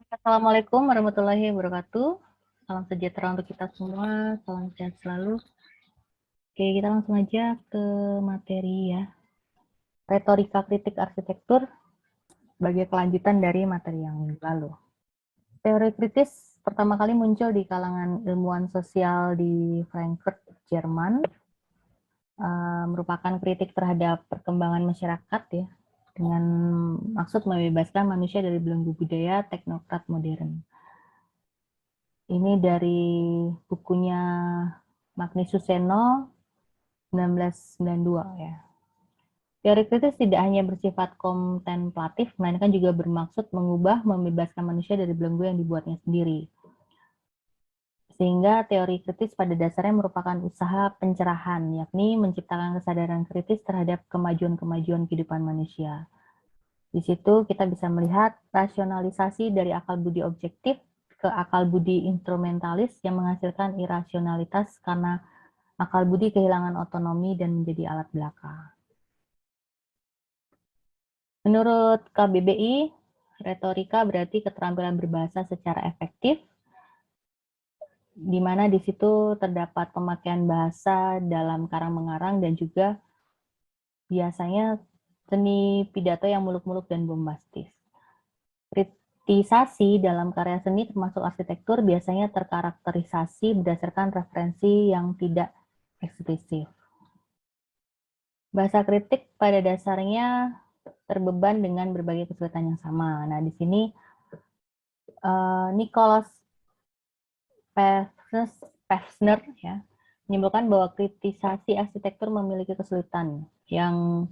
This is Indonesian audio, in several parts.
Assalamualaikum warahmatullahi wabarakatuh. Salam sejahtera untuk kita semua, salam sehat selalu. Oke, kita langsung aja ke materi ya. Retorika kritik arsitektur sebagai kelanjutan dari materi yang lalu. Teori kritis pertama kali muncul di kalangan ilmuwan sosial di Frankfurt, Jerman. Merupakan kritik terhadap perkembangan masyarakat ya, dengan maksud membebaskan manusia dari belenggu budaya teknokrat modern. Ini dari bukunya Magnus Suseno 1992 ya. Teori kritis tidak hanya bersifat kontemplatif, melainkan juga bermaksud mengubah, membebaskan manusia dari belenggu yang dibuatnya sendiri. Sehingga teori kritis pada dasarnya merupakan usaha pencerahan, yakni menciptakan kesadaran kritis terhadap kemajuan-kemajuan kehidupan manusia. Di situ kita bisa melihat rasionalisasi dari akal budi objektif ke akal budi instrumentalis yang menghasilkan irasionalitas karena akal budi kehilangan otonomi dan menjadi alat belaka. Menurut KBBI, retorika berarti keterampilan berbahasa secara efektif, di mana di situ terdapat pemakaian bahasa dalam karang-mengarang dan juga biasanya seni pidato yang muluk-muluk dan bombastis. Kritisasi dalam karya seni termasuk arsitektur biasanya terkarakterisasi berdasarkan referensi yang tidak eksklusif. Bahasa kritik pada dasarnya terbeban dengan berbagai kesulitan yang sama. Nah, di sini Nicholas Pevsner ya, menyimpulkan bahwa kritisasi arsitektur memiliki kesulitan yang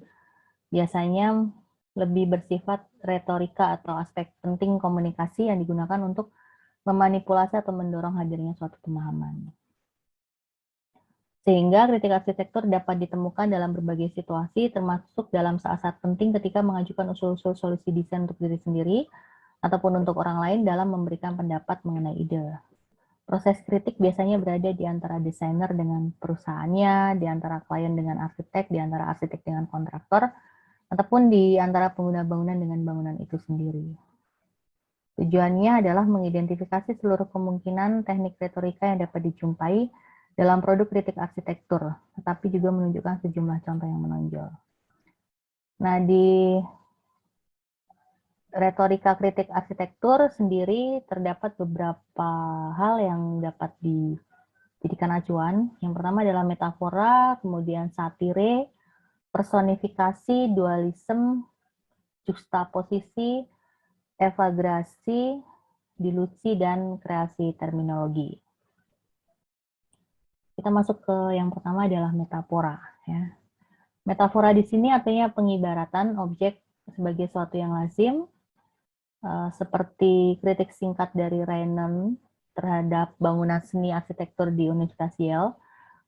biasanya lebih bersifat retorika atau aspek penting komunikasi yang digunakan untuk memanipulasi atau mendorong hadirnya suatu pemahaman. Sehingga kritik arsitektur dapat ditemukan dalam berbagai situasi, termasuk dalam saat-saat penting ketika mengajukan usul-usul solusi desain untuk diri sendiri, ataupun untuk orang lain dalam memberikan pendapat mengenai ide. Proses kritik biasanya berada di antara desainer dengan perusahaannya, di antara klien dengan arsitek, di antara arsitek dengan kontraktor, ataupun di antara pengguna bangunan dengan bangunan itu sendiri. Tujuannya adalah mengidentifikasi seluruh kemungkinan teknik retorika yang dapat dijumpai dalam produk kritik arsitektur, tetapi juga menunjukkan sejumlah contoh yang menonjol. Nah, di retorika kritik arsitektur sendiri terdapat beberapa hal yang dapat dijadikan acuan. Yang pertama adalah metafora, kemudian satire, personifikasi, dualisme, juxtaposisi, evagrasi, dilusi, dan kreasi terminologi. Kita masuk ke yang pertama adalah metafora. Ya. Metafora di sini artinya pengibaratan objek sebagai suatu yang lazim, seperti kritik singkat dari Renan terhadap bangunan seni arsitektur di Universitas Yale,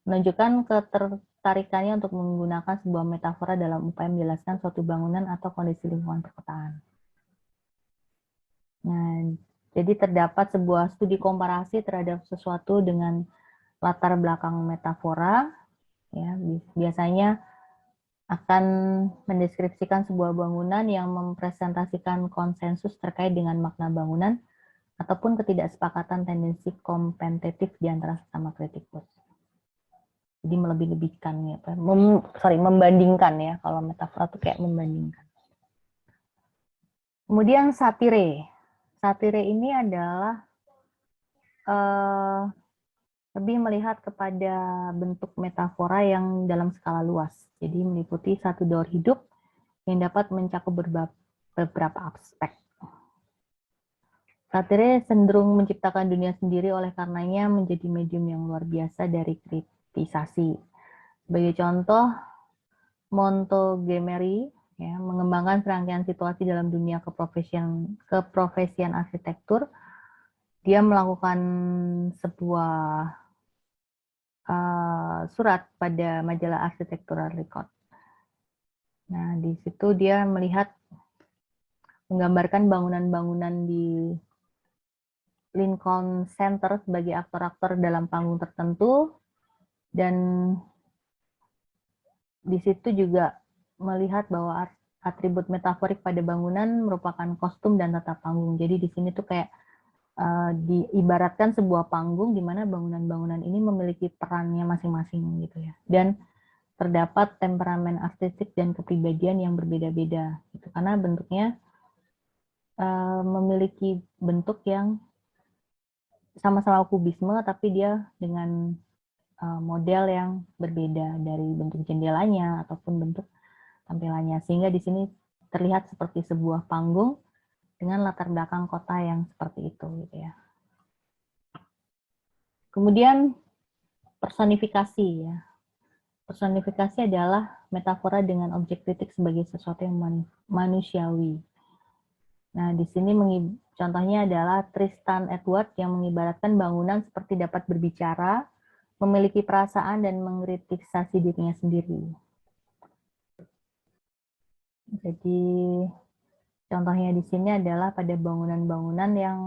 menunjukkan ketertarikannya untuk menggunakan sebuah metafora dalam upaya menjelaskan suatu bangunan atau kondisi lingkungan perkotaan. Nah, jadi terdapat sebuah studi komparasi terhadap sesuatu dengan latar belakang metafora, ya, biasanya akan mendeskripsikan sebuah bangunan yang mempresentasikan konsensus terkait dengan makna bangunan ataupun ketidaksepakatan tendensi kompetitif di antara sesama kritikus. Jadi melebih-lebihkan ya, membandingkan ya, kalau metafora itu kayak membandingkan. Kemudian satire. Satire ini adalah lebih melihat kepada bentuk metafora yang dalam skala luas. Jadi meliputi satu daur hidup yang dapat mencakup beberapa aspek. Satire cenderung menciptakan dunia sendiri oleh karenanya menjadi medium yang luar biasa dari kritisasi. Sebagai contoh, Montgomery ya, mengembangkan serangkaian situasi dalam dunia keprofesian arsitektur. Dia melakukan sebuah surat pada majalah Architectural Record. Nah, di situ dia menggambarkan bangunan-bangunan di Lincoln Center sebagai aktor-aktor dalam panggung tertentu, dan di situ juga melihat bahwa atribut metaforik pada bangunan merupakan kostum dan tata panggung. Jadi di sini tuh kayak diibaratkan sebuah panggung di mana bangunan-bangunan ini memiliki perannya masing-masing gitu ya. Dan terdapat temperamen artistik dan kepribadian yang berbeda-beda gitu. Karena bentuknya memiliki bentuk yang sama-sama kubisme tapi dia dengan model yang berbeda dari bentuk jendelanya ataupun bentuk tampilannya, sehingga di sini terlihat seperti sebuah panggung dengan latar belakang kota yang seperti itu gitu ya. Kemudian personifikasi ya. Personifikasi adalah metafora dengan objek kritik sebagai sesuatu yang manusiawi. Nah, di sini contohnya adalah Tristan Edward yang mengibaratkan bangunan seperti dapat berbicara, memiliki perasaan dan mengkritisasi dirinya sendiri. Jadi contohnya di sini adalah pada bangunan-bangunan yang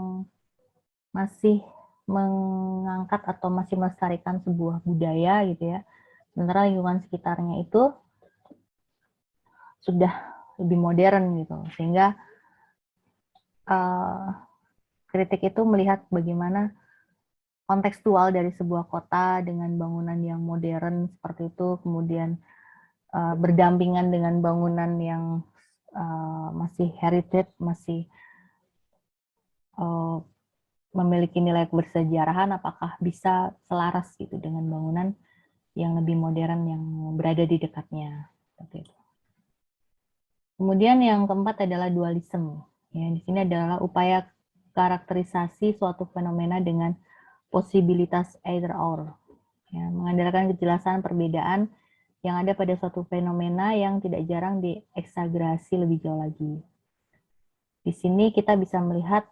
masih mengangkat atau masih melestarikan sebuah budaya gitu ya. Sementara lingkungan sekitarnya itu sudah lebih modern gitu. Sehingga kritik itu melihat bagaimana kontekstual dari sebuah kota dengan bangunan yang modern seperti itu, kemudian berdampingan dengan bangunan yang masih heritage, masih memiliki nilai kebersejarahan, apakah bisa selaras gitu dengan bangunan yang lebih modern yang berada di dekatnya. Seperti itu. Kemudian yang keempat adalah dualisme. Ya, di sini adalah upaya karakterisasi suatu fenomena dengan posibilitas either or. Ya, mengandalkan kejelasan perbedaan yang ada pada suatu fenomena yang tidak jarang dieksagerasi lebih jauh lagi. Di sini kita bisa melihat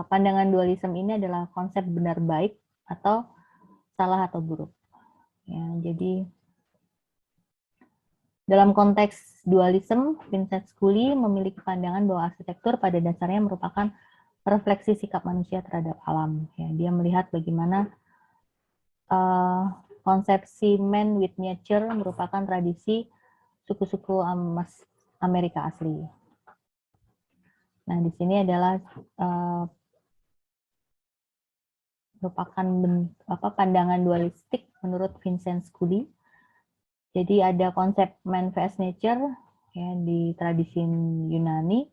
pandangan dualisme ini adalah konsep benar baik atau salah atau buruk. Ya, jadi dalam konteks dualisme, Vincent Scully memiliki pandangan bahwa arsitektur pada dasarnya merupakan refleksi sikap manusia terhadap alam. Ya, dia melihat bagaimana konsepsi man with nature merupakan tradisi suku-suku Amerika asli. Nah, di sini adalah merupakan pandangan dualistik menurut Vincent Scully. Jadi ada konsep man vs nature ya, di tradisi Yunani.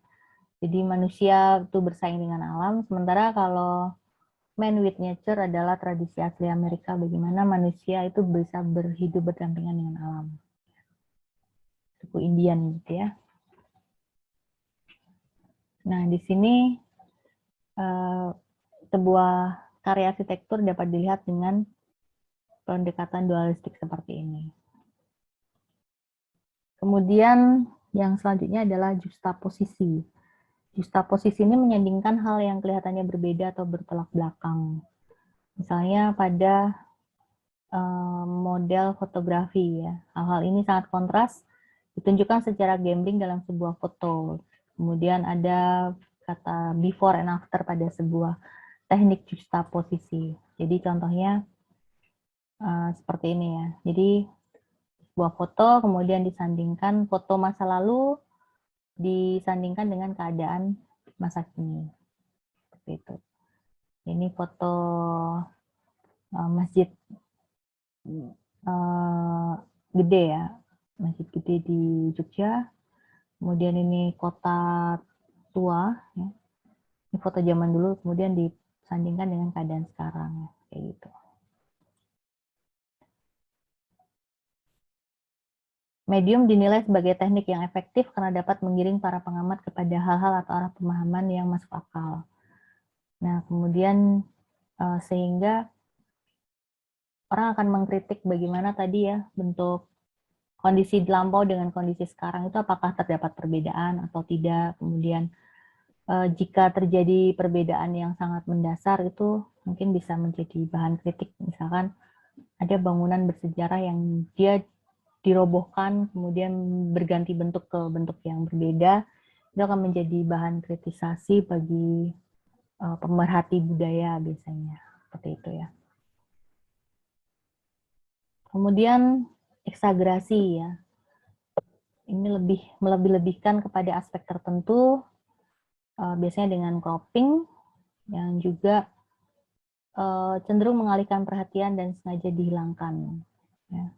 Jadi manusia itu bersaing dengan alam, sementara kalau man with nature adalah tradisi asli Amerika, bagaimana manusia itu bisa berhidup berdampingan dengan alam. Suku Indian gitu ya. Nah, di sini sebuah karya arsitektur dapat dilihat dengan pendekatan dualistik seperti ini. Kemudian yang selanjutnya adalah justaposisi. Justaposisi ini menyandingkan hal yang kelihatannya berbeda atau bertolak belakang. Misalnya pada model fotografi ya. Hal-hal ini sangat kontras, ditunjukkan secara gambling dalam sebuah foto. Kemudian ada kata before and after pada sebuah teknik justaposisi. Jadi contohnya seperti ini ya. Jadi sebuah foto kemudian disandingkan foto masa lalu disandingkan dengan keadaan masa kini. Seperti itu. Ini foto masjid gede ya, masjid gede di Jogja. Kemudian ini kota tua, ya. Ini foto zaman dulu, kemudian disandingkan dengan keadaan sekarang, kayak gitu. Medium dinilai sebagai teknik yang efektif karena dapat menggiring para pengamat kepada hal-hal atau arah pemahaman yang masuk akal. Nah, kemudian sehingga orang akan mengkritik bagaimana tadi ya bentuk kondisi lampau dengan kondisi sekarang itu apakah terdapat perbedaan atau tidak. Kemudian jika terjadi perbedaan yang sangat mendasar itu mungkin bisa menjadi bahan kritik. Misalkan ada bangunan bersejarah yang dia dirobohkan kemudian berganti bentuk ke bentuk yang berbeda, itu akan menjadi bahan kritisasi bagi pemerhati budaya biasanya, seperti itu ya. Kemudian eksagerasi ya. ini melebih-lebihkan kepada aspek tertentu, biasanya dengan cropping, yang juga cenderung mengalihkan perhatian dan sengaja dihilangkan. Ya.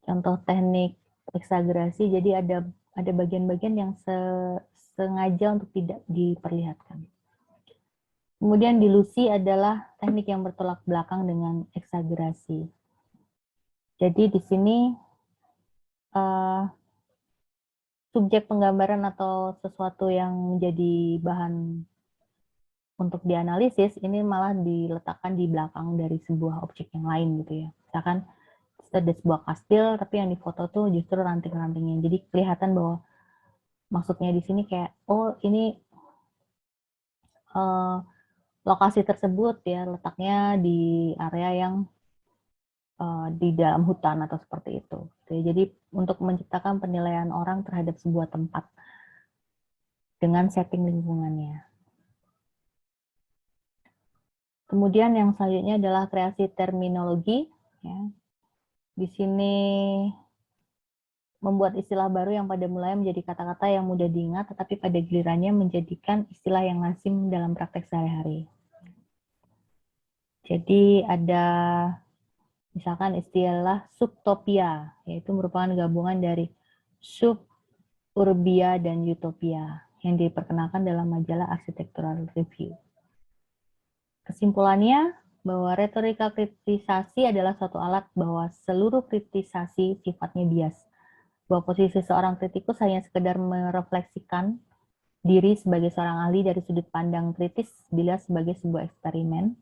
Contoh teknik eksagerasi, jadi ada bagian-bagian yang sengaja untuk tidak diperlihatkan. Kemudian dilusi adalah teknik yang bertolak belakang dengan eksagerasi. Jadi di sini subjek penggambaran atau sesuatu yang menjadi bahan untuk dianalisis ini malah diletakkan di belakang dari sebuah objek yang lain gitu ya. Misalkan ada sebuah kastil tapi yang difoto tuh justru ranting-rantingnya. Jadi kelihatan bahwa maksudnya di sini kayak oh ini lokasi tersebut ya letaknya di area yang di dalam hutan atau seperti itu. Jadi untuk menciptakan penilaian orang terhadap sebuah tempat dengan setting lingkungannya. Kemudian yang selanjutnya adalah kreasi terminologi. Ya. Di sini membuat istilah baru yang pada mulanya menjadi kata-kata yang mudah diingat, tetapi pada gilirannya menjadikan istilah yang lazim dalam praktek sehari-hari. Jadi ada misalkan istilah subtopia, yaitu merupakan gabungan dari suburbia dan utopia yang diperkenalkan dalam majalah Architectural Review. Kesimpulannya, bahwa retorika kritisasi adalah suatu alat bahwa seluruh kritisasi sifatnya bias. Bahwa posisi seorang kritikus hanya sekedar merefleksikan diri sebagai seorang ahli dari sudut pandang kritis bila sebagai sebuah eksperimen.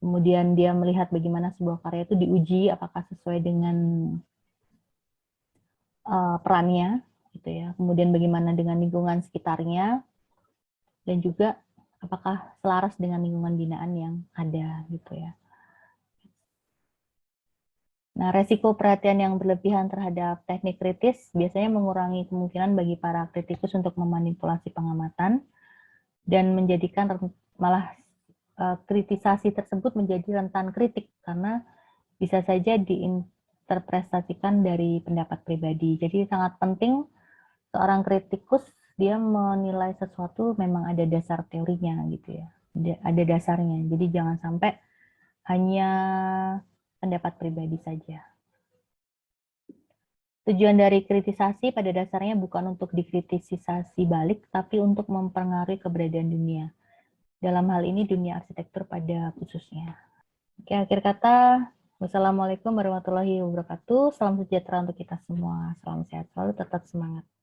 Kemudian dia melihat bagaimana sebuah karya itu diuji apakah sesuai dengan perannya, gitu ya. Kemudian bagaimana dengan lingkungan sekitarnya, dan juga apakah selaras dengan lingkungan binaan yang ada, gitu ya. Nah, resiko perhatian yang berlebihan terhadap teknik kritis biasanya mengurangi kemungkinan bagi para kritikus untuk memanipulasi pengamatan dan menjadikan malah kritisasi tersebut menjadi rentan kritik karena bisa saja diinterpretasikan dari pendapat pribadi. Jadi sangat penting seorang kritikus dia menilai sesuatu memang ada dasar teorinya gitu ya. Ada dasarnya. Jadi jangan sampai hanya pendapat pribadi saja. Tujuan dari kritisasi pada dasarnya bukan untuk dikritisasi balik, tapi untuk mempengaruhi keberadaan dunia. Dalam hal ini dunia arsitektur pada khususnya. Oke, akhir kata, wassalamualaikum warahmatullahi wabarakatuh. Salam sejahtera untuk kita semua. Salam sehat selalu, tetap semangat.